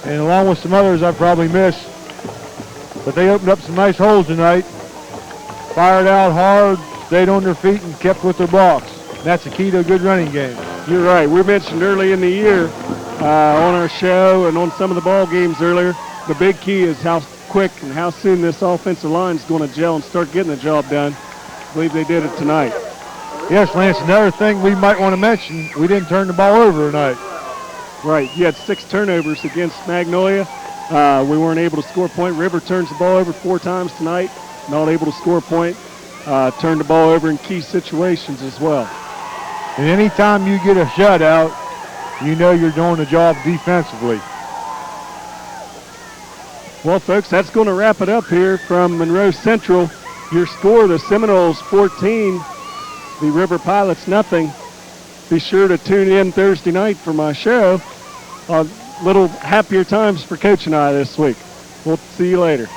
Speaker 2: and along with some others I probably missed. But they opened up some nice holes tonight, fired out hard, stayed on their feet, and kept with their blocks. That's the key to a good running game.
Speaker 1: You're right. We mentioned early in the year on our show and on some of the ball games earlier, the big key is how quick and how soon this offensive line is going to gel and start getting the job done. I believe they did it tonight.
Speaker 2: Yes, Lance, another thing we might want to mention, we didn't turn the ball over tonight.
Speaker 1: Right. You had 6 turnovers against Magnolia. We weren't able to score a point. River turns the ball over 4 times tonight, not able to score a point. Turned the ball over in key situations as well.
Speaker 2: And anytime you get a shutout, you know you're doing the job defensively.
Speaker 1: Well, folks, that's going to wrap it up here from Monroe Central. Your score, the Seminoles 14, the River Pilots nothing. Be sure to tune in Thursday night for my show. Little happier times for Coach and I this week. We'll see you later.